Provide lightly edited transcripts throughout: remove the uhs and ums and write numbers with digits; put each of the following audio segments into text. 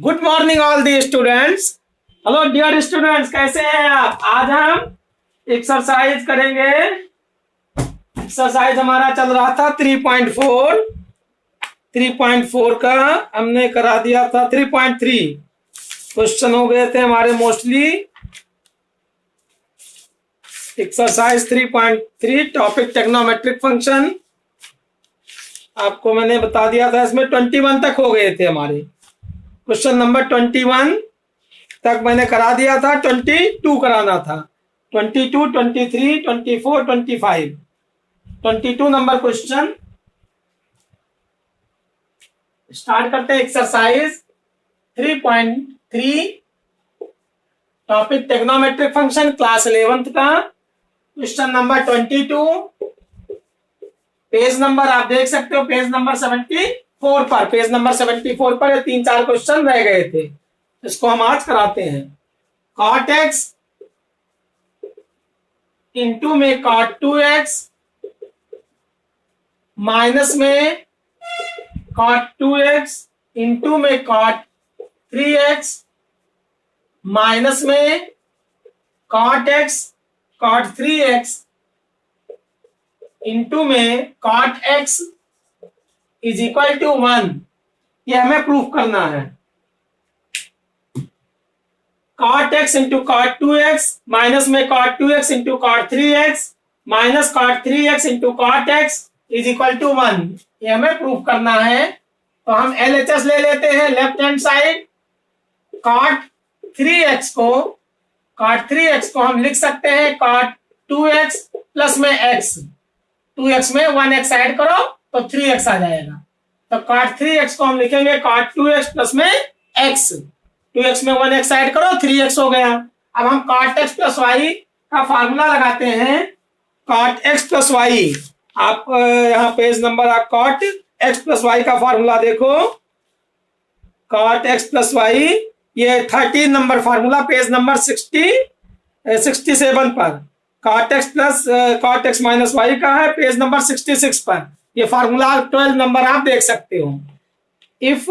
Good morning all the students. Hello dear students, कैसे हैं आप? आज हम एक्सरसाइज करेंगे। एक्सरसाइज हमारा चल रहा था 3.4 का हमने करा दिया था 3.3। क्वेश्चन हो गए थे हमारे mostly. Exercise 3.3 topic trigonometric function आपको मैंने बता दिया था। इसमें 21 तक हो गए थे हमारे। क्वेश्चन नंबर 21 तक मैंने करा दिया था, 22 कराना था। 22, 23, 24, 25, 22 नंबर क्वेश्चन स्टार्ट करते हैं। Exercise 3.3 topic trigonometric function class 11th का क्वेश्चन नंबर 22। पेज नंबर आप देख सकते हो, पेज नंबर 74 पर। पेज नंबर 74 पर ये 3-4 क्वेश्चन रह गए थे, इसको हम आज कराते हैं। cot x इंटू में cot 2x माइनस में cot 2x इंटू में cot 3x माइनस में cot x cot 3x into में cot x is equal to 1। ये हमें प्रूफ करना है। cot x into cot 2x minus में cot 2x into cot 3x minus cot 3x into cot x is equal to 1। ये हमें proof करना है। तो हम LHS ले लेते हैं left hand side. cot 3x को हम लिख सकते हैं cot 2x प्लस में x। 2x में 1x ऐड करो तो 3x आ जाएगा। तो cot 3x को हम लिखेंगे cot 2x प्लस में x। 2x में 1x ऐड करो, 3x हो गया। अब हम cot x प्लस y का फार्मूला लगाते हैं। cot x प्लस y, आप यहाँ पेज नंबर आप cot x प्लस y का फार्मूला देखो। cot x प्लस y ये 13 नंबर फार्मूला, पेज नंबर 67 पर। cot x plus cot x minus y का है, पेज नंबर 66 पर। ये फार्मूला 12 नंबर आप देख सकते हो। If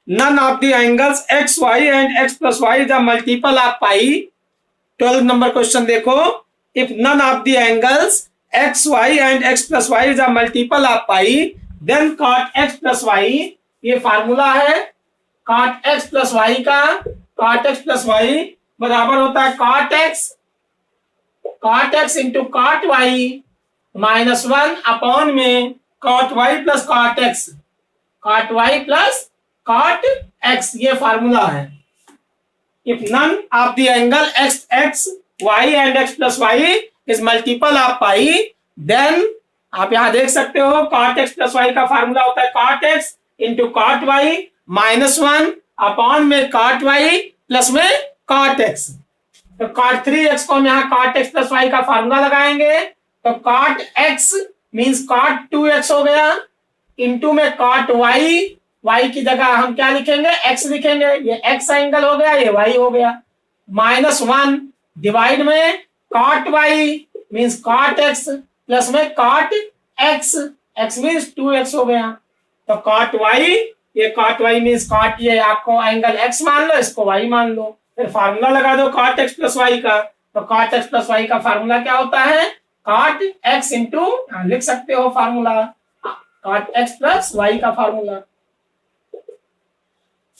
none of the angles x y and x plus y is a multiple of pi. 12 number question देखो। If none of the angles x y and x plus y is a multiple of pi then cot x plus y, ये formula है cot x plus y का। cot x plus y बराबर होता है cot x into cot y minus 1 upon में cot y plus cot x। cot y plus cot x ये formula है। If none of the angle x y and x plus y is multiple of pi then आप यहां देख सकते हो cot x plus y का formula होता है cot x into cot y minus 1 upon में cot y प्लस में cot x। तो cot 3x को हम यहाँ cot x प्लस y का फार्मूला लगाएंगे। तो cot x means cot 2x हो गया, इंटू में cot y की जगह हम क्या लिखेंगे, x लिखेंगे। ये x एंगल हो गया, ये y हो गया। माइनस 1 डिवाइड में cot y means cot x plus में cot x, x means 2x हो गया। तो cot y, ये cot y मीन्स cot, ये आपको एंगल x मान लो, इसको y मान लो। फिर फार्मूला लगा दो cot x प्लस y का। तो cot x प्लस y का फार्मूला क्या होता है, cot x इंटू, लिख सकते हो formula cot x plus y का फार्मूला।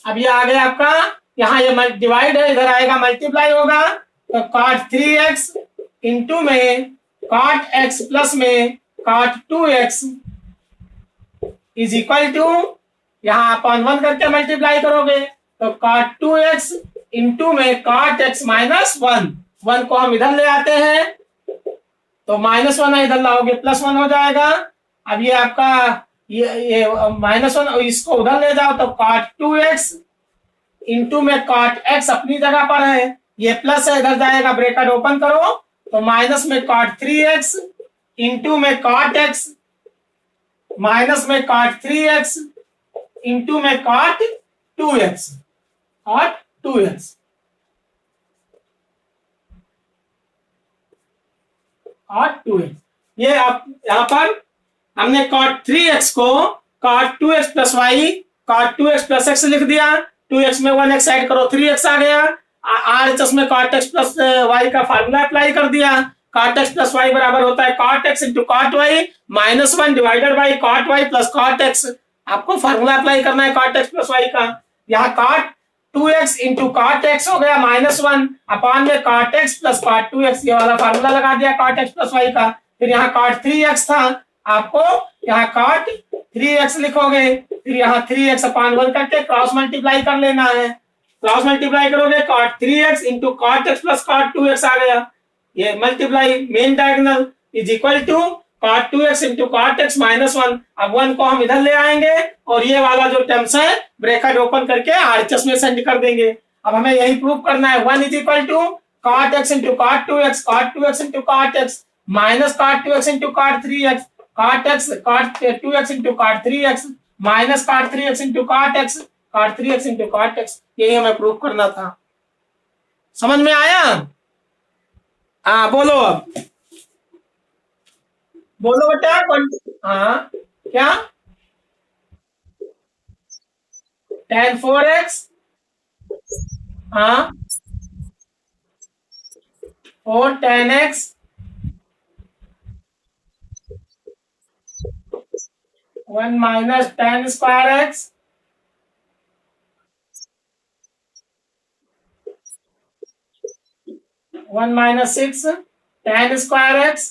अब ये आ गया आपका, यहाँ ये डिवाइड है, इधर आएगा मल्टीप्लाई होगा। तो cot 3x इंटू में cot x प्लस में cot 2x is equal to, यहाँ अपॉन 1 करके मल्टीप्लाई करोगे। तो cot 2x इंटू में cot x माइनस 1 को हम इधर ले आते हैं, तो माइनस 1 इधर लाओगे प्लस 1 हो जाएगा। अब ये आपका ये माइनस 1 इसको उधर ले जाओ, तो cot 2x इंटू में cot x अपनी जगह पर है, ये प्लस है, इधर जाएगा, ब्रैकेट ओपन करो। तो माइनस में cot 3x इंटू में cot x माइनस में cot 3x इंटू में cot 2x। ये आप यहां पर हमने cot 3x को cot 2x plus y cot 2x plus x लिख दिया। 2x में 1x ऐड करो 3x आ गया। RHS में cot x प्लस y का फार्मूला अप्लाई कर दिया। cot x प्लस y बराबर होता है cot x into cot y minus 1 divided by cot y plus cot x। आपको फार्मूला अप्लाई करना है cot x प्लस y का। यहाँ cot 2x into cot x हो गया माइनस 1 अपान में cot x plus cot 2x, ये वाला फार्मूला लगा दिया cot x प्लस y का। फिर यहाँ cot 3x था, आपको यहाँ cot 3x लिखोगे, फिर यहाँ 3x अपान 1 करके क्रॉस मल्टीप्लाई कर लेना है। क्रॉस मल्टीप्लाई करोगे cot 3x into cot x plus cot 2x आ गया। ये multiply main diagonal is equal to cot 2x into cot x minus 1। अब 1 को हम इधर ले आएंगे और ये वाला जो टर्म्स है ब्रैकेट ओपन करके RHS में सेंड कर देंगे। अब हमें यही प्रूव करना है 1 is equal to cot x into cot 2x into cot x minus cot 2x into cot 3x cot 2x into cot 3x minus cot 3x into cot 3x into cot x। यही हमें prove करना था। समझ में आया? हाँ बोलो, अब बोलो बेटा। हाँ क्या? tan 4x, हाँ 4 tan x 1 minus tan square x 1 minus 6 tan square x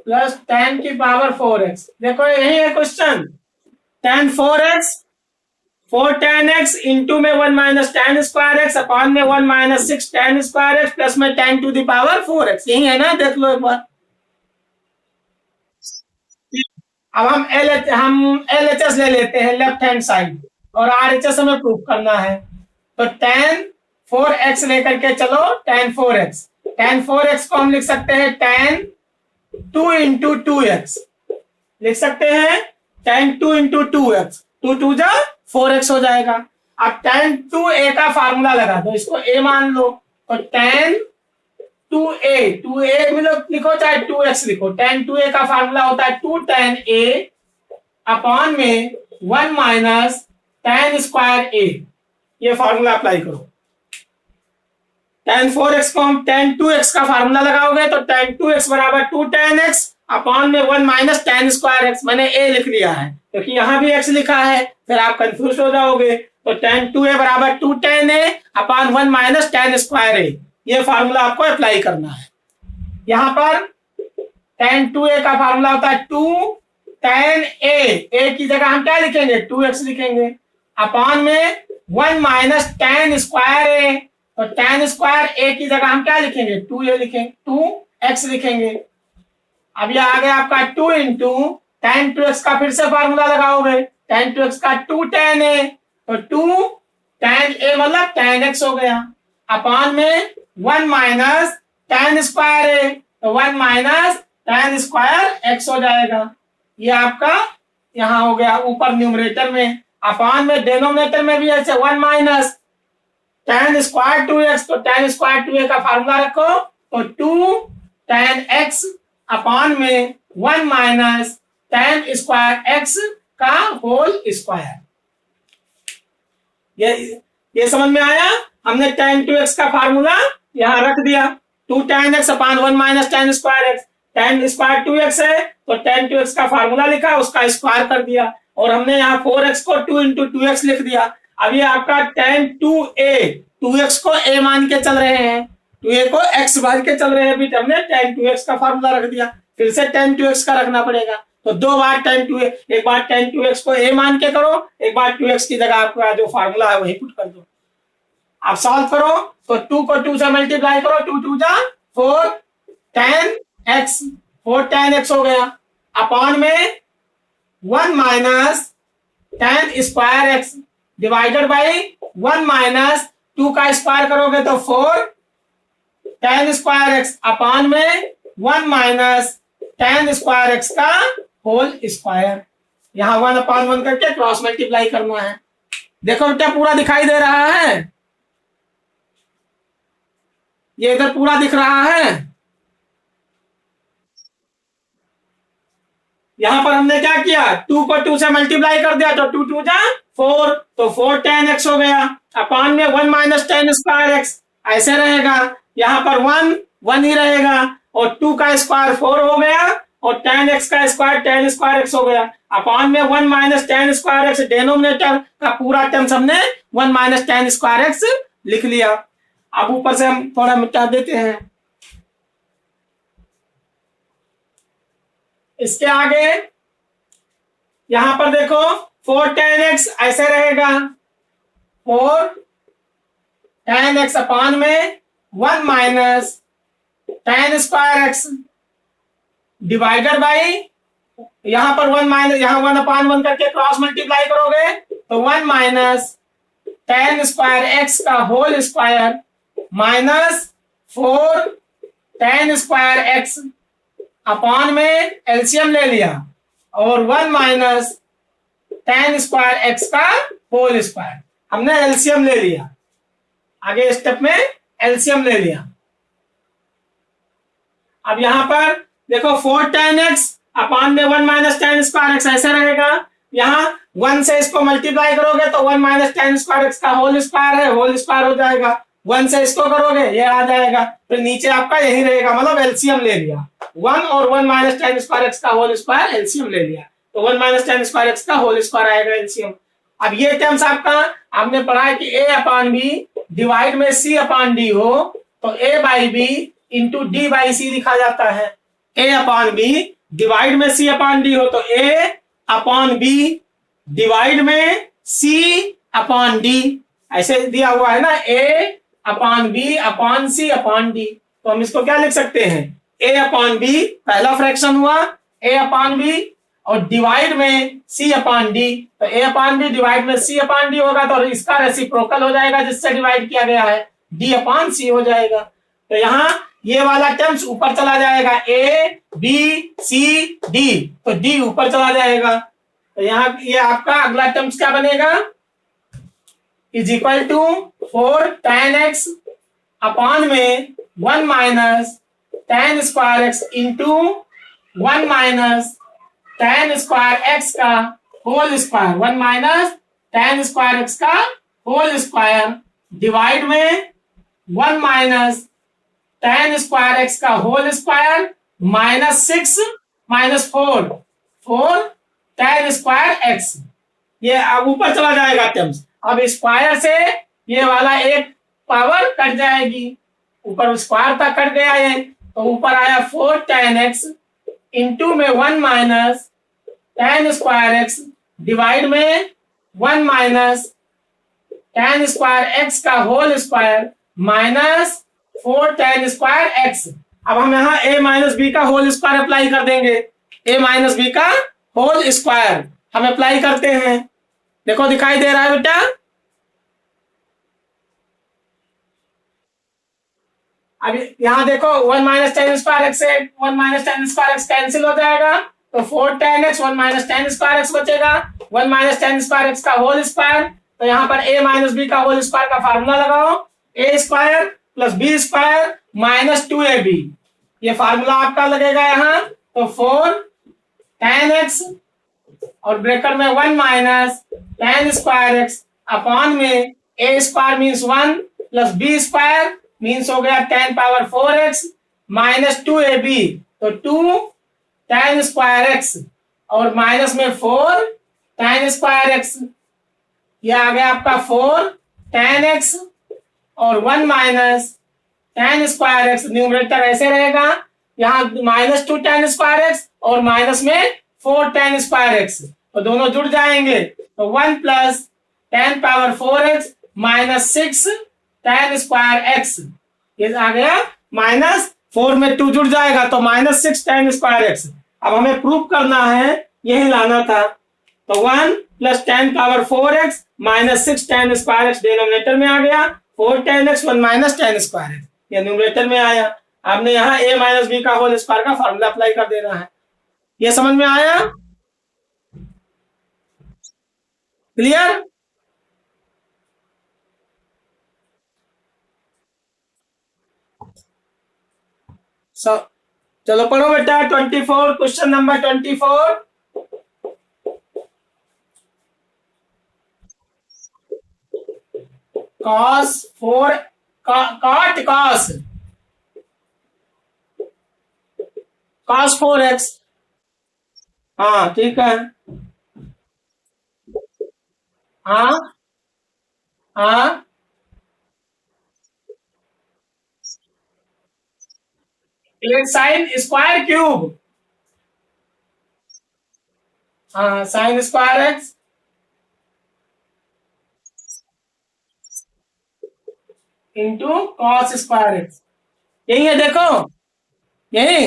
plus tan की पावर 4x। देखो यही है question. tan 4x 4 tan x into में 1 minus tan square x upon में 1 minus 6 tan square x plus में tan to the power 4x। यही है ना? देख लो एक बार। अब हम LHS ले लेते हैं लेफ्ट हैंड साइड और RHS हमें प्रूफ करना है। तो tan 4x लेकर के चलो tan 4x को हम लिख सकते हैं tan 2 इंटू 2x लिख सकते हैं tan 2 इंटू 2x 2 2 जा 4x हो जाएगा। अब tan 2a का फार्मूला लगा दो, इसको a मान लो। तो tan 2a में लिखो चाहे 2x लिखो, tan 2a का फार्मूला होता है 2 tan a अपॉन में 1 माइनस tan स्क्वायर a। ये फार्मूला अप्लाई करो। tan 4x को हम tan 2x का फार्मूला लगाओगे तो tan 2x बराबर 2 tan x अपॉन में 1 माइनस tan स्क्वायर x। मैंने a लिख लिया है क्योंकि यहाँ भी x लिखा है, फिर आप कंफ्यूज हो जाओगे। तो tan 2a बराबर 2 tan a upon 1 minus tan square a। ये फार्मूला आपको अप्लाई करना है। यहाँ पर tan 2a का फार्मूला होता है 2 tan a की जगह हम क्या लिखेंगे 2x लिखेंगे अपॉन में 1 माइनस tan स्क्वायर a। तो tan स्क्वायर a की जगह हम क्या लिखेंगे 2a लिखेंगे 2x लिखेंगे। अब ये आ गया आपका 2 इंटू tan 2x का फिर से फार्मूला लगाओगे tan 2x का 2 tan a। तो 2 tan a मतलब tan x हो गया अपॉन में 1 माइनस tan स्क्वायर a। तो 1 माइनस tan स्क्वायर x हो जाएगा। ये आपका यहाँ हो गया ऊपर न्यूमरेटर में। अपॉन में डिनोमिनेटर में भी ऐसे 1 माइनस tan स्क्वायर 2x। तो tan स्क्वायर 2a का फार्मूला रखो तो 2 tan x अपॉन में 1 माइनस tan स्क्वायर x का होल स्क्वायर। ये समझ में आया? हमने tan 2x का फार्मूला यहाँ रख दिया 2 tan x upon 1 minus tan square x। tan square 2x है तो tan 2x का फार्मूला लिखा, उसका स्क्वायर कर दिया और हमने यहाँ 4x को 2 इंटू 2x लिख दिया। अब ये आपका tan 2a 2x को a मान के चल रहे हैं, 2a को x मान के चल रहे हैं, भी हमने tan 2x का फार्मूला रख दिया। फिर से tan 2x का रखना पड़ेगा। तो 2 बार tan 2a, एक बार tan 2x को a मान के करो, एक बार 2x की जगह आपका जो फार्मूला है वही पुट कर दो। आप सॉल्व करो तो 2 को 2 से मल्टीप्लाई करो 2 2 जा 4 tan x 4 tan x हो गया अपॉन में 1 minus tan square x divided by 1 minus 2 का स्क्वायर करोगे तो 4 tan स्क्वायर x अपॉन में 1 माइनस tan स्क्वायर x का होल स्क्वायर। यहाँ 1 अपॉन 1 करके क्रॉस मल्टीप्लाई करना है। देखो बेटा पूरा दिखाई दे रहा है, ये इधर पूरा दिख रहा है। यहाँ पर हमने क्या किया, 2 को 2 से मल्टीप्लाई कर दिया तो 2 2 जा 4, तो 4 tan x हो गया अपान में 1 माइनस tan स्क्वायर x ऐसे रहेगा। यहाँ पर 1 1 ही रहेगा और 2 का स्क्वायर 4 हो गया और tan x का स्क्वायर tan स्क्वायर x हो गया अपान में 1 minus tan square x, denominator का पूरा टर्म्स हमने 1 माइनस tan स्क्वायर x लिख लिया। अब ऊपर से हम थोड़ा मिटा देते हैं। इसके आगे यहां पर देखो 4 tan x ऐसे रहेगा, 4 tan x अपान में 1 minus tan square x divided by, यहां पर 1 माइनस, यहां 1 अपान 1 करके क्रॉस मल्टीप्लाई करोगे तो 1 माइनस tan स्क्वायर x का whole square minus 4 tan square x upon में एलसीएम ले लिया और 1 माइनस tan स्क्वायर x का होल स्क्वायर, हमने एलसीएम ले लिया। आगे स्टेप में एलसीएम ले लिया। अब यहां पर देखो 4 tan x अपान में 1 माइनस tan स्क्वायर x ऐसे रहेगा। यहाँ 1 से इसको मल्टीप्लाई करोगे तो 1 माइनस tan स्क्वायर x का होल स्क्वायर है, होल स्क्वायर हो जाएगा। 1 से इसको करोगे ये आ जाएगा, फिर नीचे आपका यही रहेगा, मतलब एलसीएम ले लिया। 1 और 1 माइनस tan स्क्वायर x का होल स्क्वायर एलसीएम ले लिया तो 1 माइनस tan स्क्वायर x का होल स्क्वायर आएगा एलसीएम। अब ये टर्म्स आपका आपने पढ़ा है कि a अपान बी डिवाइड में c अपान डी हो तो a by b into d by c लिखा जाता है। a अपान बी डिवाइड में c अपान डी हो तो a अपान बी डिवाइड में c अपान डी ऐसे दिया हुआ है ना, a upon b upon c upon d. तो हम इसको क्या लिख सकते हैं, a अपान बी पहला फ्रैक्शन हुआ a अपान बी और डिवाइड में c अपान डी, तो a अपान बी डिवाइड में c अपान डी होगा तो इसका रेसिप्रोकल हो जाएगा जिससे डिवाइड किया गया है, d अपान सी हो जाएगा। तो यहाँ ये वाला टर्म्स ऊपर चला जाएगा, a b c d, तो d ऊपर चला जाएगा। तो यहाँ ये आपका अगला टर्म्स क्या बनेगा, is equal to 4 tan x upon में 1 minus tan square x into 1 minus tan square x का whole square, 1 minus tan square x का होल स्क्वायर डिवाइड में 1 माइनस tan स्क्वायर x का whole square minus 6 minus 4 tan square x। ये अब ऊपर चला जाएगा टर्म्स, अब स्क्वायर से ये वाला एक पावर कट जाएगी, ऊपर स्क्वायर तक कट गया है तो ऊपर आया 4 tan x इंटू में 1 minus tan square x divide में 1 माइनस tan स्क्वायर x का whole square minus 4 tan square x। अब हम यहाँ a माइनस बी का होल स्क्वायर अप्लाई कर देंगे, a माइनस बी का होल स्क्वायर हम अप्लाई करते हैं। देखो दिखाई दे रहा है बेटा, अब यहाँ देखो 1 माइनस tan स्क्वायर x से 1 minus tan square x cancel हो जाएगा तो 4 tan x 1 minus tan square x बचेगा, 1 माइनस tan स्क्वायर x का होल स्क्वायर। तो यहाँ पर a माइनस बी का होल स्क्वायर का फार्मूला लगाओ, a square plus b square minus 2ab, ये फार्मूला आपका लगेगा यहाँ। तो 4 tan x और ब्रैकेट में 1 minus tan square x upon में a square means 1 plus b square means हो गया 10 पावर 4x माइनस 2ab, तो 2 tan स्क्वायर x और माइनस में 4 tan स्क्वायर x, ये आ गया आपका 4 tan x और 1 minus tan square x, numerator ऐसे रहेगा, यहाँ माइनस 2 tan स्क्वायर x और माइनस में 4 tan स्क्वायर x, तो दोनों जुड़ जाएंगे तो 1 plus 10 power 4x minus 6 tan square x, ये आ गया माइनस 4 में 2 जुड़ जाएगा तो माइनस 6 tan स्क्वायर x। अब हमें प्रूफ करना है, यही लाना था, तो 1 plus 10 power 4x minus 6 tan square x denominator में आ गया, 4 tan x 1 minus tan square x ये न्यूमरेटर में आया। आपने यहाँ a माइनस बी का होल स्क्वायर का फॉर्मूला अप्लाई कर देना है। ये समझ में आया, क्लियर? चलो पढ़ो बेटा 24, question number 24। cos 4 cot cos 4x। हाँ ठीक है। हाँ हाँ साइन स्क्वायर क्यूब। हाँ sign square x into cos square x. यही है देखो, यही।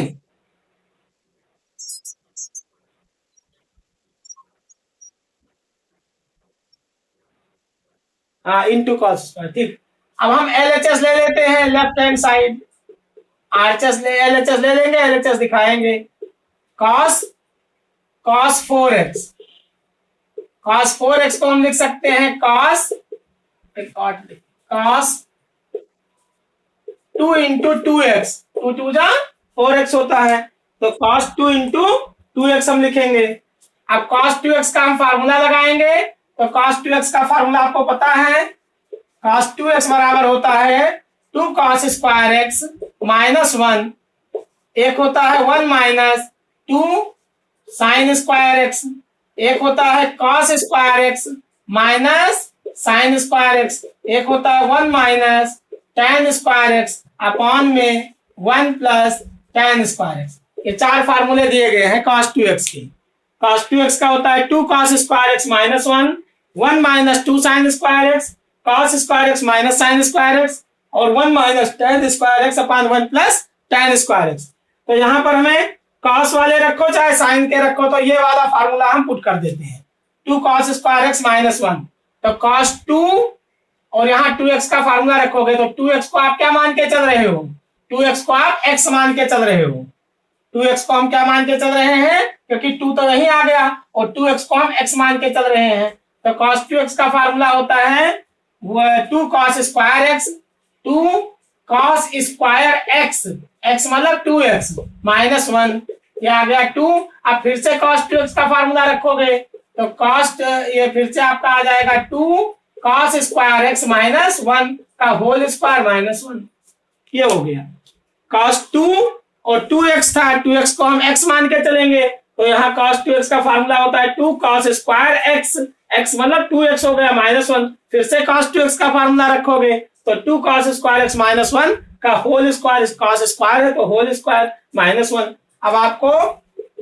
हाँ इंटू कॉस स्क्वायर, ठीक। अब हम एल एच एस ले लेते हैं left hand side. R H S ले एल एच एस ले लेंगे, एल एच एस दिखाएंगे। Cos cos 4x, cos 4x को हम लिख सकते हैं कॉस कॉस 2 इंटू 2x, 2 2 जा 4x होता है, तो कॉस 2 इंटू 2x हम लिखेंगे। अब कॉस 2x का हम फार्मूला लगाएंगे, तो कॉस 2x का फार्मूला आपको पता है। कॉस 2x बराबर होता है 2 कॉस स्क्वायर एक्स माइनस 1, एक होता है 1 माइनस 2 साइन स्क्वायर एक्स, एक होता है cos square x minus sign square x, एक होता है 1 minus tan square x upon में 1 प्लस tan स्क्वायर एक्स। ये चार फार्मूले दिए गए हैं cos 2x के। cos 2x का होता है 2 cos square x minus 1, 1 minus 2 sign square x, cos square x minus sign square x, और 1 minus tan square x upon 1 plus tan square x. तो यहाँ पर हमें cos वाले रखो चाहे साइन के रखो, तो ये वाला फार्मूला हम पुट कर देते हैं 2 cos स्क्वायर एक्स माइनस 1, तो cos 2 और यहाँ 2x का फार्मूला रखोगे तो 2x को आप क्या मान के चल रहे हो, 2x को आप x मान के चल रहे हो। 2x को हम क्या मान के चल रहे हैं, क्योंकि 2 तो यहीं आ गया, और 2x को हम x मान के चल रहे हैं, तो cos 2x का फार्मूला होता है 2 cos square x 2 cos square x, x मतलब 2x माइनस 1, ये आ गया 2। अब फिर से cos 2x का फार्मूला रखोगे तो cos ये फिर से आपका आ जाएगा 2 cos स्क्वायर एक्स माइनस 1 का होल स्क्वायर माइनस 1, ये हो गया। cos 2 और 2x था, 2x को हम x मान के चलेंगे, तो यहाँ cos 2x का फार्मूला होता है 2 cos स्क्वायर एक्स, x मतलब 2x हो गया माइनस 1, फिर से cos 2x का फार्मूला रखोगे तो 2 cos स्क्वायर एक्स माइनस 1 का होल स्क्वायर, cos स्क्वायर है तो होल स्क्वायर माइनस 1। अब आपको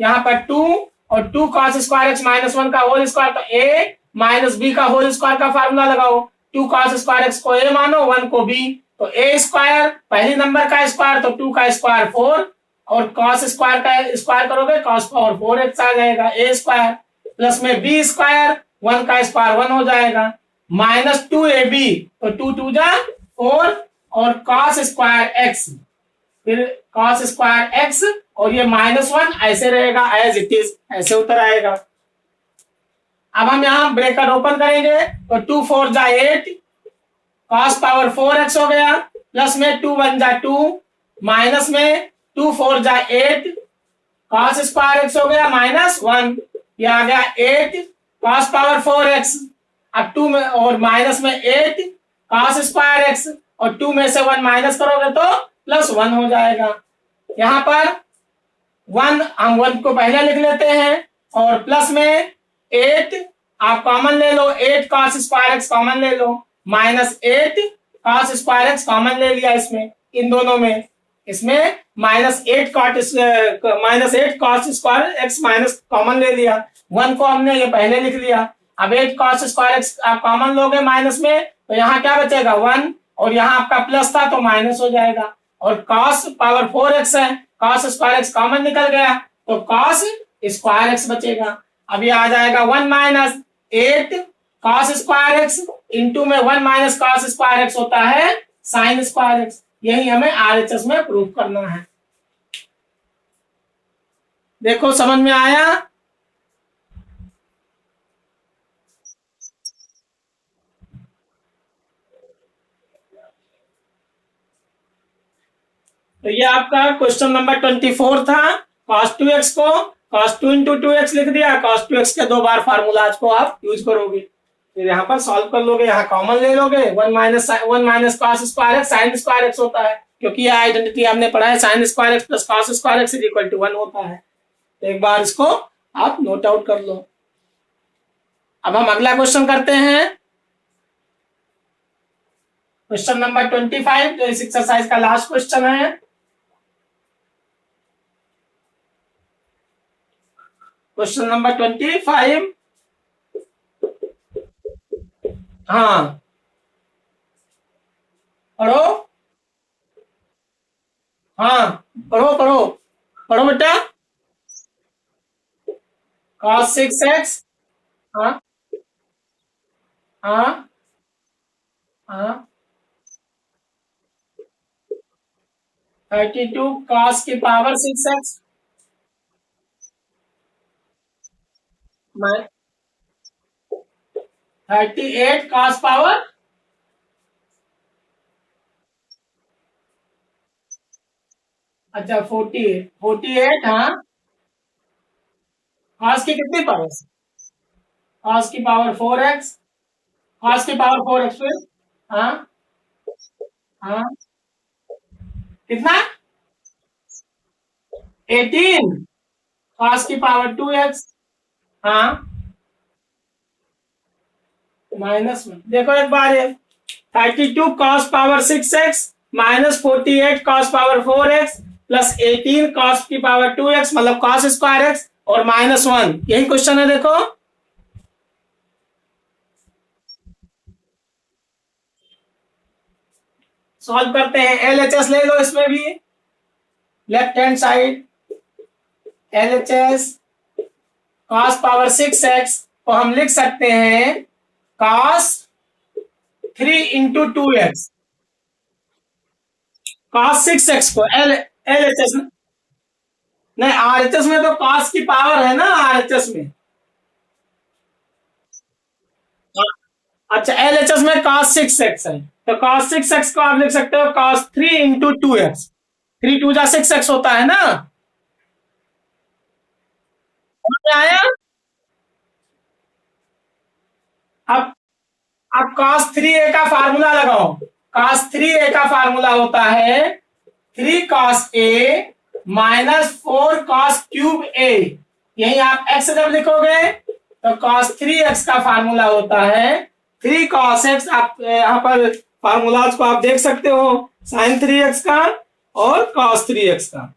यहाँ पर 2 और 2 cos स्क्वायर एक्स माइनस 1 का होल स्क्वायर, तो a माइनस बी का होल स्क्वायर का फार्मूला लगाओ। 2 cos स्क्वायर एक्स को a मानो, 1 को b, तो a स्क्वायर पहली नंबर का स्क्वायर तो 2 का स्क्वायर 4, और cos स्क्वायर का स्क्वायर करोगे cos पावर 4x आ जाएगा a स्क्वायर, प्लस में b स्क्वायर 1 का स्क्वायर 1 हो जाएगा, माइनस 2ab, तो 2 2 जा 4, और cos स्क्वायर एक्स, फिर cos स्क्वायर एक्स, और ये माइनस 1 ऐसे रहेगा एज इट इज, ऐसे उतर आएगा। अब हम यहाँ ब्रैकेट ओपन करेंगे तो 2 4 जा 8 cos पावर 4x हो गया, प्लस में 2 1 जा 2, माइनस में 2 4 जा 8 cos स्क्वायर एक्स हो गया माइनस 1, ये आ गया 8 cos पावर 4x। अब 2 में और माइनस में 8 cos स्क्वायर एक्स, और 2 में से 1 माइनस करोगे तो प्लस 1 हो जाएगा। यहाँ पर 1 हम 1 को पहले लिख लेते हैं, और प्लस में 8 आप कॉमन ले लो, 8 cos स्क्वायर एक्स कॉमन ले लो, minus 8 cos square x common ले लिया इसमें, इन दोनों में, इसमें minus 8 cos square x minus common ले लिया, 1 को हमने ये पहले लिख लिया। अब 8 cos स्क्वायर एक्स आप कॉमन लोगे माइनस में, तो यहाँ क्या बचेगा 1, और यहाँ आपका प्लस था तो माइनस हो जाएगा, और cos पावर 4x है, cos स्क्वायर एक्स कॉमन निकल गया तो cos स्क्वायर एक्स बचेगा। अब ये आ जाएगा 1 minus 8 cos square x into में 1 माइनस cos स्क्वायर एक्स होता है साइन स्क्वायर एक्स। यही हमें आरएचएस में प्रूव करना है। देखो समझ में आया? तो ये आपका क्वेश्चन नंबर 24 था। cos 2x को cos 2 इंटू 2x लिख दिया, cos 2x के 2 बार फार्मूला को आप यूज करोगे। फिर यहाँ पर सॉल्व कर लोगे, यहाँ कॉमन ले लोगे, one minus cos square x sine square x होता है, क्योंकि ये आइडेंटिटी आपने पढ़ा है, sine square x plus cos square x is equal to 1 होता है। तो एक बार इसको आप नोट आउट कर लो। अब हम अगला क्वेश्चन करते हैं, क्वेश्चन नंबर 25, जो इस एक्सरसाइज का लास्ट क्वेश्चन है। क्वेश्चन नंबर 25, हाँ पढ़ो, हाँ पढ़ो पढ़ो पढ़ो बेटा। cos 6x, हाँ हाँ हाँ 32 cos की पावर 6x 38 cos पावर, अच्छा 48 हाँ, cos की कितनी पावर, cos की पावर 4x, cos की पावर 4x फिर, हाँ हाँ कितना 18 cos की पावर 2x, हाँ -1। देखो एक बार ये 32 cos power 6x minus 48 cos power 4x plus 18 cos की पावर 2x मतलब cos स्क्वायर x और -1, यही क्वेश्चन है। देखो सॉल्व करते हैं, एलएचएस ले लो इसमें भी, left hand side LHS cos power 6x को हम लिख सकते हैं cos 3 into 2x, cos 6x को एल एलएचएस में, नहीं आरएचएस में तो cos की पावर है ना आरएचएस में, अच्छा एलएचएस में cos 6x है, तो cos 6x को आप लिख सकते हो cos 3 इंटू 2x, 3 2 जा 6x होता है ना, आया। अब cos 3a का फार्मूला लगाओ, cos 3a का फार्मूला होता है 3 cos a minus 4 cos cube a, यही आप x जब लिखोगे तो cos 3x का फार्मूला होता है 3 cos x, आप यहाँ पर फार्मूलाज को आप देख सकते हो, sin 3x का और cos 3x का,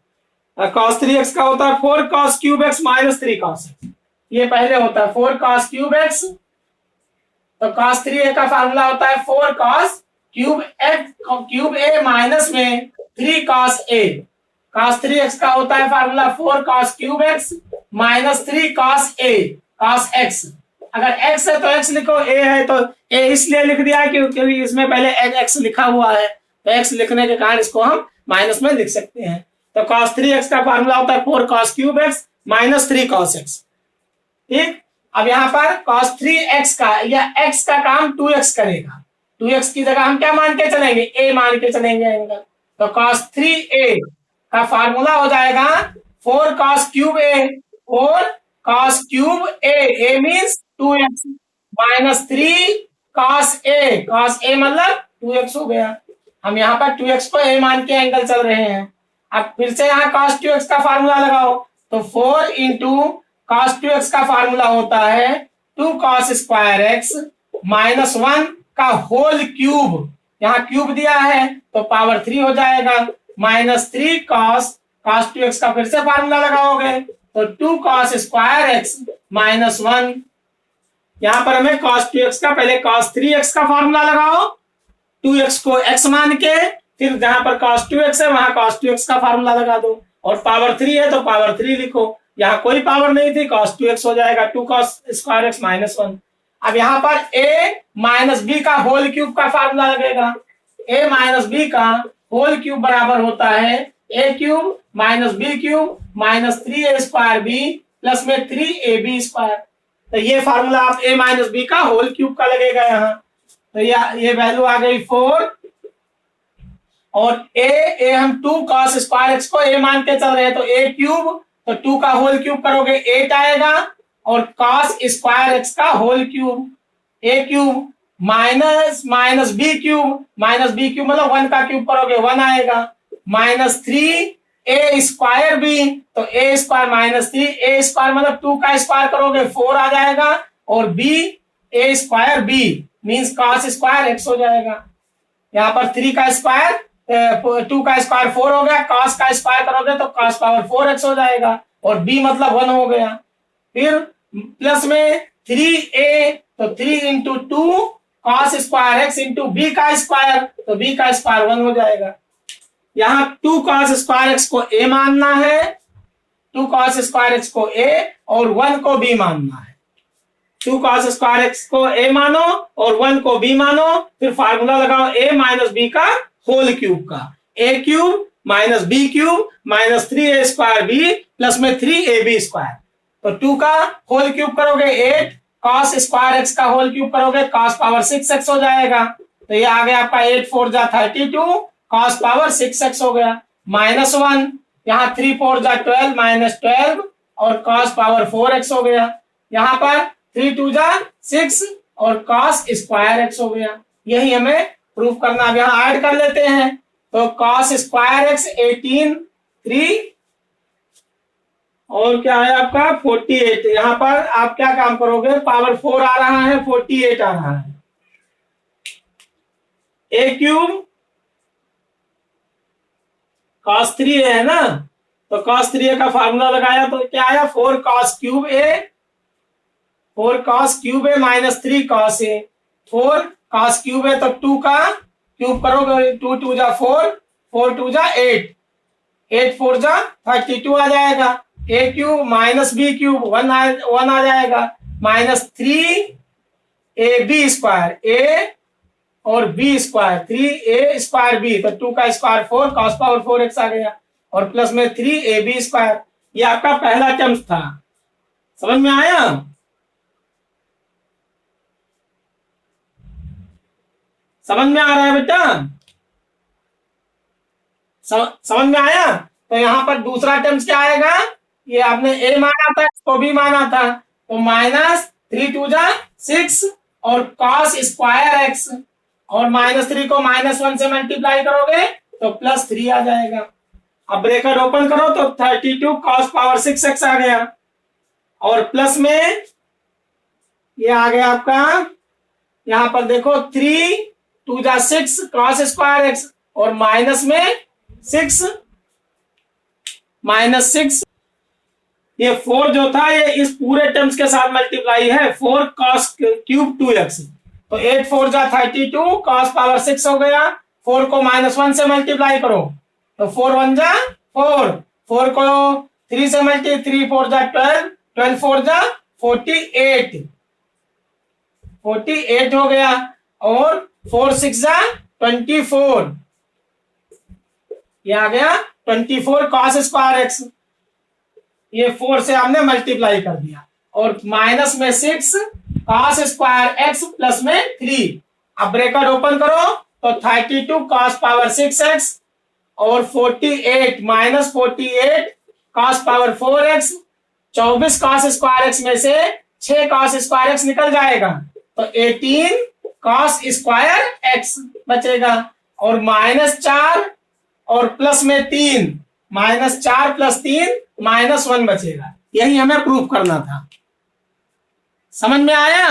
cos 3x का होता है 4 cos cube x minus 3 cos x, ये पहले होता है 4 cos क्यूब x, तो cos 3a का फार्मूला होता है 4 cos cube x cube a minus में 3 cos a, cos 3x का होता है formula 4 cos cube x minus 3 cos a cos x, अगर x है तो x लिखो, a है तो a इसलिए लिख दिया है क्योंकि इसमें पहले x लिखा हुआ है, तो x लिखने के कारण इसको हम माइनस में लिख सकते हैं। तो cos 3x का फार्मूला होता है 4 cos cube x minus 3 cos x, ठीक। अब यहाँ पर cos 3x का या x का काम 2x करेगा, 2x की जगह हम क्या मान के चलेंगे, a मान के चलेंगे एंगल, तो cos 3a का फार्मूला हो जाएगा 4 cos cube a, 4 cos cube a means 2x minus 3 cos a मतलब 2x हो गया, हम यहाँ पर 2x को a मान के एंगल चल रहे हैं। अब फिर से यहाँ cos 2x का फार्मूला लगाओ, तो 4 इंटू cos 2x का फार्मूला होता है 2 cos स्क्वायर x माइनस 1 का होल क्यूब, यहाँ क्यूब दिया है तो पावर 3 हो जाएगा, माइनस 3 cos 2x का फिर से फार्मूला लगाओगे तो 2 cos स्क्वायर x माइनस 1, यहाँ पर हमें cos 2x का पहले cos 3x का फार्मूला लगाओ, 2x को x मान के, फिर जहां पर cos 2x है वहां cos 2x का फार्मूला लगा दो, और पावर 3 है तो पावर 3 लिखो, यहाँ कोई पावर नहीं थी cos 2x हो जाएगा 2 cos स्क्वायर x माइनस 1। अब यहाँ पर a माइनस बी का होल क्यूब का फार्मूला लगेगा, a माइनस बी का होल क्यूब बराबर होता है a cube minus b cube minus 3a square b plus में 3ab स्क्वायर, तो ये फार्मूला आप a माइनस बी का होल क्यूब का लगेगा यहाँ, तो ये वैल्यू आ गई 4, और a हम 2 cos स्क्वायर x को a मान के चल रहे हैं तो a क्यूब, तो 2 का होल क्यूब करोगे 8 आएगा, और cos स्क्वायर x का whole cube, a cube minus minus b cube, minus b cube मतलब 1 का क्यूब करोगे 1 आएगा, माइनस 3 ए स्क्वायर बी, तो a square minus 3 a square मतलब 2 का स्क्वायर करोगे 4 आ जाएगा, और b a square b means cos square x हो जाएगा। यहाँ पर 3 का स्क्वायर 2 का स्क्वायर 4 हो गया, कॉस का स्क्वायर करोगे तो कॉस पावर 4x हो जाएगा, और b मतलब 1 हो गया। फिर प्लस में 3a, तो 3 into 2 cos square x into b का स्क्वायर, तो b का स्क्वायर 1 हो जाएगा। यहाँ 2 कॉस स्क्वायर एक्स को a मानना है, 2 कॉस स्क्वायर एक्स को a और 1 को b मानना है। 2 कॉस स्क्वायर एक्स को a मानो और 1 को b मानो, फिर फार्मूला लगाओ a माइनस बी का होल क्यूब का, a cube minus b cube minus 3a square b plus में 3ab स्क्वायर, तो 2 का होल क्यूब करोगे 8, कॉस स्क्वायर एक्स का होल क्यूब करोगे कॉस पावर 6x हो जाएगा, तो ये आ गया आपका 8 4 जा 32 कॉस पावर 6x हो गया, माइनस 1 यहाँ 3 4 जा 12 माइनस 12 और कॉस पावर 4x हो गया, यहाँ पर 3 2 जा 6 और कॉस स्क्वायर एक्स हो गया। यही हमें प्रूफ करना। अब यहाँ ऐड कर लेते हैं, तो कॉस स्क्वायर एक्स 18 3 और क्या है आपका 48, यहाँ पर आप क्या काम करोगे, पावर 4 आ रहा है 48 आ रहा है, ए क्यूब कॉस 3a है ना, तो कॉस 3a का फार्मूला लगाया तो क्या आया 4 cos cube A, 4 cos cube A minus 3 cos A, 4 cos cube है तो 2 का क्यूब करोगे 2 2 जा 4 4 2 जा 8 8 4 जा 32 आ जाएगा, ए क्यूब माइनस बी क्यूब 1 आ जाएगा, माइनस 3 ए बी स्क्वायर ए और B square 3a square b, तो 2 का स्क्वायर 4 कॉस पावर 4x आ गया, और प्लस में 3ab स्क्वायर। ये आपका पहला टर्म्स था, समझ में आया? समझ में आ रहा है बेटा? समझ में आया? तो यहाँ पर दूसरा टर्म्स क्या आएगा, ये आपने a माना था इसको भी माना था, तो माइनस 3 2 जा 6 और कॉस स्क्वायर एक्स, और माइनस 3 को माइनस 1 से मल्टीप्लाई करोगे तो प्लस 3 आ जाएगा। अब ब्रैकेट ओपन करो तो 32 कॉस पावर 6x आ गया, और प्लस में ये आ गया आपका, यहां पर देखो 3 2 जा 6 कॉस स्क्वायर एक्स, और माइनस में 6 माइनस 6, ये 4 जो था ये इस पूरे टर्म्स के साथ मल्टीप्लाई है, 4 कॉस क्यूब 2x, तो 8 4 जा 32 कॉस पावर 6 हो गया, 4 को माइनस 1 से मल्टीप्लाई करो तो 4 1 जा 4, 4 को 3 से मल्टीप्लाई 3 4 जा 12 12 4 जा 48 48 हो गया, और 4 6 जा 24, ये आ गया 24 कॉस स्क्वायर एक्स, ये 4 से हमने मल्टीप्लाई कर दिया, और माइनस में 6 कॉस स्क्वायर एक्स प्लस में 3, अब ब्रैकेट ओपन करो तो 32 कॉस पावर 6x और 48 minus 48 cos power 4x, 24 cos square x में से 6 कॉस स्क्वायर एक्स निकल जाएगा, तो 18 कॉस स्क्वायर एक्स बचेगा, और माइनस 4 और प्लस में 3, माइनस 4 प्लस 3 माइनस 1 बचेगा। यही हमें प्रूफ करना था, समझ में आया?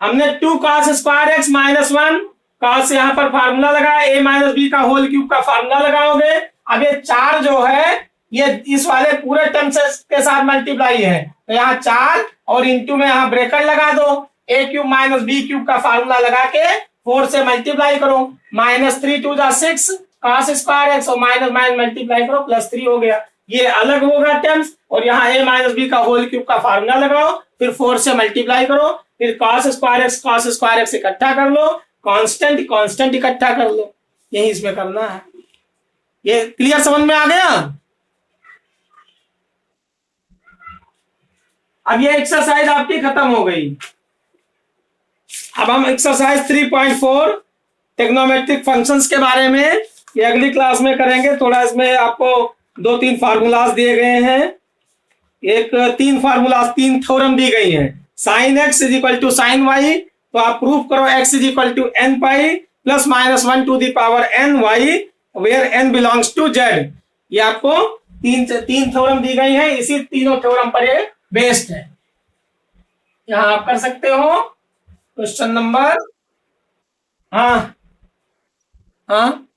हमने 2 cos square x minus 1 cos, यहाँ पर फार्मूला लगाया a माइनस बी का होल क्यूब का फार्मूला लगाओगे। अब ये 4 जो है ये इस वाले पूरे टर्म के साथ मल्टीप्लाई है, तो यहाँ 4 और इंटू में यहाँ ब्रैकेट लगा दो, a cube minus b cube का फार्मूला लगा के 4 से मल्टीप्लाई करो, माइनस 3 2 जा 6 कॉस स्क्वायर एक्स और माइनस माइनस मल्टीप्लाई करो प्लस 3 हो गया, ये अलग होगा टर्म्स, और यहाँ a माइनस बी का होल क्यूब का फार्मूला लगाओ, फिर 4 से मल्टीप्लाई करो, फिर कॉस स्क्वायर एक्स इकट्ठा कर लो, कांस्टेंट इकट्ठा कर लो, यही इसमें करना है। ये क्लियर, समझ में आ गया? अब ये एक्सरसाइज आपकी खत्म हो गई। अब हम एक्सरसाइज 3.4 ट्रिग्नोमेट्रिक फंक्शंस के बारे में ये अगली क्लास में करेंगे। थोड़ा इसमें आपको 2-3 फार्मूलाज दिए गए हैं, एक तीन फार्मूला, तीन थ्योरम दी गई है। Sine x is equal to sine y, तो आप प्रूव करो x is equal to n pi plus minus one to the power n y where n belongs to Z. ये आपको तीन थ्योरम दी गई है, इसी तीनों थ्योरम पर ये बेस्ड है। यहां आप कर सकते हो क्वेश्चन नंबर। हाँ हाँ